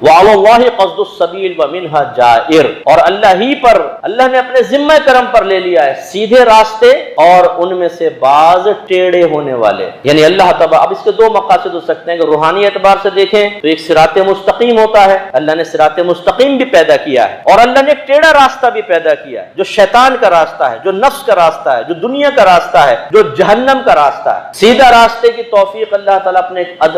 وَعَلَى قَصْدُ السَّبِيلِ وَمِنْهَا جَائِرٌ، اور اللہ نے اپنے ذمہ کرم پر لے لیا ہے سیدھے راستے اور ان میں سے بعض ٹیڑے ہونے والے، یعنی اللہ تبارک۔ اب اس کے دو مقاصد ہو سکتے ہیں کہ روحانی اعتبار سے دیکھیں تو ایک صراط مستقیم ہوتا ہے، اللہ نے صراط مستقیم بھی پیدا کیا ہے، اور اللہ نے ایک ٹیڑھا راستہ بھی پیدا کیا ہے جو شیطان کا راستہ ہے، جو نفس کا راستہ ہے، جو دنیا کا راستہ ہے، جو جہنم کا راستہ ہے۔ سیدھا راستے کی توفیق اللہ تعالیٰ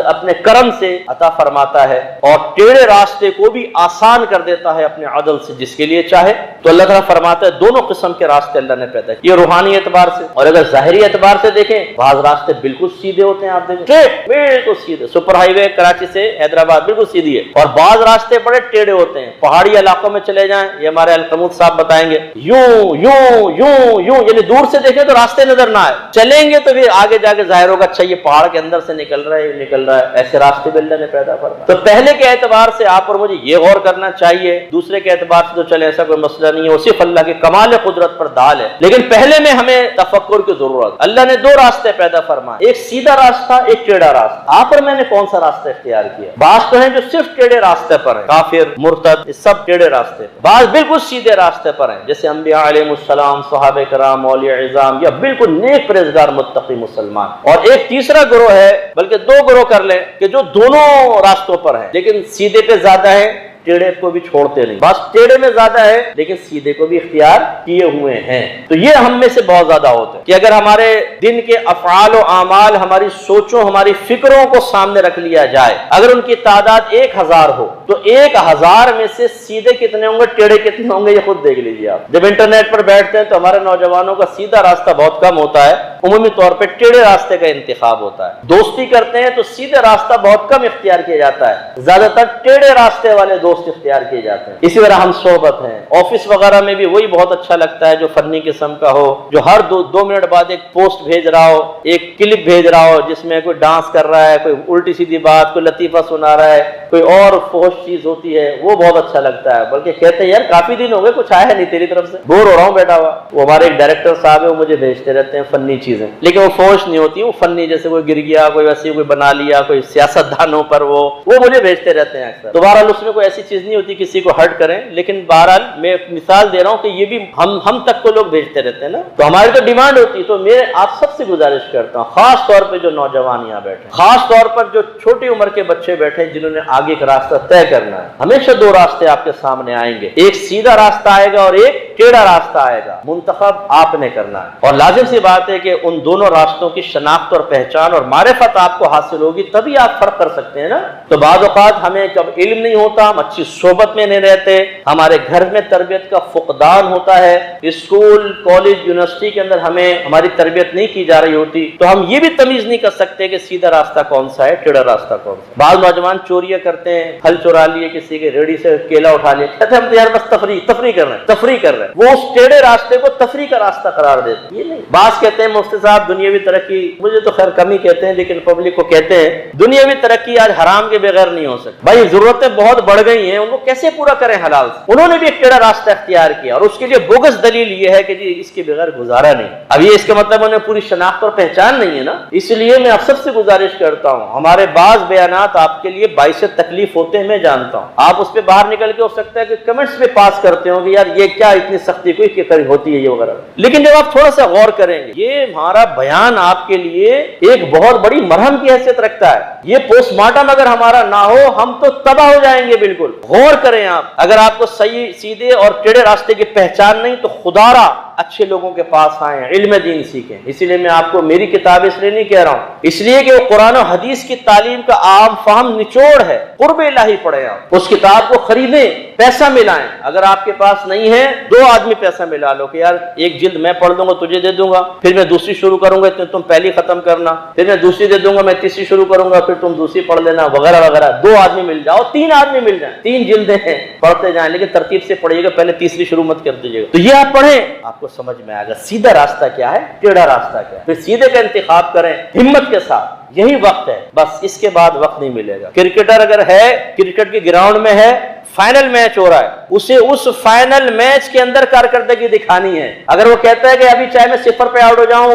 اپنے کرم سے عطا فرماتا ہے، اور ٹیڑھے راستے کو بھی آسان کر دیتا ہے اپنے عدل سے جس کے لیے چاہے۔ تو اللہ تعالیٰ فرماتا ہے دونوں قسم کے راستے اللہ نے پیدا کیے، یہ روحانی اعتبار سے۔ اور اگر ظاہری اعتبار سے دیکھیں، بعض راستے بالکل سیدھے ہوتے ہیں، آپ دیکھیں بالکل سیدھے، سپر ہائی وے کراچی سے حیدرآباد بالکل سیدھی ہے، اور بعض راستے بڑے ٹیڑھے ہوتے ہیں۔ پہاڑی علاقوں میں چلے جائیں، یہ ہمارے القمود صاحب بتائیں گے، یوں یوں یوں یوں، یعنی دور سے دیکھیں تو راستے نظر نہ آئے، چلیں گے تو پھر آگے جا کے ظاہر ہوگا اچھا یہ پہاڑ کے اندر سے نکل رہا ہے، ایسے راستے بھی اللہ نے پیدا فرمائے۔ تو پہلے کے اعتبار سے آپ اور مجھے یہ غور کرنا چاہیے، دوسرے کے اعتبار سے تو چلے ایسا کوئی مسئلہ نہیں ہے، وہ صرف اللہ کے کمال قدرت پر دال ہے، لیکن پہلے میں ہمیں تفکر کی ضرورت۔ اللہ نے دو راستے پیدا فرمائے، ایک سیدھا راستہ، ایک ٹیڑھا راستہ۔ آپ اور میں نے کون سا راستہ اختیار کیا؟ بعض تو ہیں جو صرف ٹیڑھے راستے پر ہیں، کافر، مرتد، سب ٹیڑھے راستے پر، بعض بالکل سیدھے راستے پر ہیں جیسے انبیاء علیہ السلام، صحابہ کرام، اولیاء اعظام، یا بالکل نیک پرہیزگار متقی مسلمان۔ اور ایک تیسرا گروہ ہے، بلکہ دو گروہ کر لیں، کہ جو دونوں راستوں پر ہیں لیکن سیدھے پہ زیادہ ہے، ٹیڑھے کو بھی چھوڑتے نہیں، بس ٹیڑھے میں زیادہ ہے لیکن سیدھے کو بھی اختیار کیے ہوئے ہیں۔ تو یہ ہم میں سے بہت زیادہ ہوتے ہیں کہ اگر ہمارے دن کے افعال و اعمال، ہماری سوچوں، ہماری فکروں کو سامنے رکھ لیا جائے، اگر ان کی تعداد 1000 ہو تو 1000 میں سے سیدھے کتنے ہوں گے، ٹیڑھے کتنے ہوں گے، یہ خود دیکھ لیجیے آپ۔ جب انٹرنیٹ پر بیٹھتے ہیں تو ہمارے نوجوانوں کا سیدھا راستہ بہت کم ہوتا ہے، عمومی طور پہ ٹیڑھے راستے کا انتخاب ہوتا ہے۔ دوستی کرتے ہیں تو سیدھے راستہ بہت کم اختیار کیا جاتا ہے، زیادہ تر ٹیڑھے راستے والے دوست اختیار کیے جاتے ہیں۔ اسی طرح ہم صحبت ہیں، آفس وغیرہ میں بھی وہی بہت اچھا لگتا ہے جو فنی قسم کا ہو، جو ہر دو منٹ بعد ایک پوسٹ بھیج رہا ہو، ایک کلپ بھیج رہا ہو جس میں کوئی ڈانس کر رہا ہے، کوئی الٹی سیدھی بات، کوئی لطیفہ سنا رہا ہے، کوئی اور فحش چیز ہوتی ہے، وہ بہت اچھا لگتا ہے۔ بلکہ کہتے ہیں یار کافی دن ہو گئے کچھ آیا نہیں تیری طرف سے، بور ہو رہا ہوں بیٹھا ہوا۔ وہ ہمارے ایک ڈائریکٹر صاحب ہے، وہ مجھے بھیجتے رہتے ہیں فنی چیزیں، لیکن وہ فحش نہیں ہوتی، وہ فنی، جیسے کوئی گر گیا، کوئی ویسے کوئی بنا لیا، کوئی سیاست دانوں پر وہ مجھے بھیجتے رہتے ہیں اکثر۔ دوبارہ اس میں کوئی ایسی چیز نہیں ہوتی کسی کو ہرٹ کریں، لیکن بہرحال میں ایک مثال دے رہا ہوں کہ یہ بھی ہم تک کو لوگ بھیجتے رہتے ہیں نا، تو ہماری تو ڈیمانڈ ہوتی ہے۔ تو میں آپ سب سے گزارش کرتا ہوں، خاص طور پہ جو نوجوان یہاں بیٹھے، خاص طور پر جو چھوٹی عمر کے بچے بیٹھے جنہوں نے آگے کا راستہ طے کرنا ہے، ہمیشہ دو راستے آپ کے سامنے آئیں گے، ایک سیدھا راستہ آئے گا اور ایک ٹیڑھا راستہ آئے گا، منتخب آپ نے کرنا ہے۔ اور لازم سی بات ہے کہ ان دونوں راستوں کی شناخت اور پہچان اور معرفت آپ کو حاصل ہوگی، تبھی آپ فرق کر سکتے ہیں نا۔ تو بعض اوقات ہمیں جب علم نہیں ہوتا، ہم اچھی صحبت میں نہیں رہتے، ہمارے گھر میں تربیت کا فقدان ہوتا ہے، اسکول، کالج، یونیورسٹی کے اندر ہماری تربیت نہیں کی جا رہی ہوتی، تو ہم یہ بھی تمیز نہیں کر سکتے کہ سیدھا راستہ کون سا ہے، ٹیڑھا راستہ کون سا ہے۔ بعض نوجوان چوریاں کرتے ہیں، پھل چورا لیے، کسی کے ریڑھی سے کیلا اٹھا لیا، کہتے ہیں ہم تو یار بس تفریح کر رہے ہیں، وہ اس ٹیڑھے راستے کو تفریح کا راستہ قرار دیتے ہیں۔ یہ نہیں، بعض کہتے ہیں مفتی صاحب دنیاوی ترقی، مجھے تو خیر کم ہی کہتے ہیں لیکن پبلک کو کہتے ہیں دنیاوی ترقی آج حرام کے بغیر نہیں ہو سکتی۔ بھائی ضرورتیں بہت بڑھ گئی ہیں، ان کو کیسے پورا کریں حلال سے؟ انہوں نے بھی ایک ٹیڑھا راستہ اختیار کیا، اور اس کے لیے بوگس دلیل یہ ہے کہ جی اس کے بغیر گزارا نہیں۔ اب یہ اس کا مطلب انہیں پوری شناخت اور پہچان نہیں ہے نا۔ اس لیے میں آپ سب سے گزارش کرتا ہوں، ہمارے بعض بیانات آپ کے لیے باعث تکلیف ہوتے ہیں، میں جانتا ہوں، آپ اس پہ باہر نکل کے ہو سکتا ہے کہ کمنٹس پہ پاس کرتے ہو کہ یار یہ کیا اتنی سختی کوئی ہوتی ہے یہ وغیرہ، لیکن جب آپ تھوڑا سا غور کریں گے، یہ ہمارا بیان آپ کے لیے ایک بہت بڑی مرہم کی حیثیت رکھتا ہے۔ یہ پوسٹ مارٹم اگر ہمارا نہ ہو ہم تو تباہ ہو جائیں گے بالکل۔ غور کریں آپ، اگر آپ کو صحیح سیدھے اور ٹیڑھے راستے کی پہچان نہیں تو خدا را اچھے لوگوں کے پاس آئیں، علم دین سیکھیں۔ اسی لیے میں آپ کو میری کتاب اس لیے نہیں کہہ رہا ہوں، اس لیے کہ وہ قرآن و حدیث کی تعلیم کا عام فہم نچوڑ ہے، قرب الہی پڑھیں آپ، اس کتاب کو خریدیں، پیسہ ملائیں۔ اگر آپ کے پاس نہیں ہے 2 آدمی پیسہ ملا لو کہ یار ایک جلد میں پڑھ دوں گا تجھے دے دوں گا، پھر میں دوسری شروع کروں گا تم پہلی ختم کرنا، پھر میں دوسری دے دوں گا، میں تیسری شروع کروں گا، پھر تم دوسری پڑھ لینا، وغیرہ وغیرہ۔ 2 آدمی مل جاؤ، 3 آدمی مل جائیں، 3 جلدیں ہیں، پڑھتے جائیں، لیکن ترتیب سے پڑھیے گا، پہلے تیسری شروع مت کر دیجیے گا۔ تو یہ آپ پڑھیں، آپ کو سمجھ میں آئے گا سیدھا راستہ کیا ہے، ٹیڑھا راستہ کیا ہے، پھر سیدھے کا انتخاب کریں ہمت کے ساتھ۔ یہی وقت ہے، بس اس کے بعد وقت نہیں ملے گا۔ کرکٹر اگر ہے، کرکٹ کے گراؤنڈ میں ہے، فائنل میچ ہو رہا ہے، اسے اس فائنل میچ کے اندر کارکردگی دکھانی ہے۔ اگر وہ کہتا ہے کہ ابھی چاہے میں 0 پہ آؤٹ ہو جاؤں،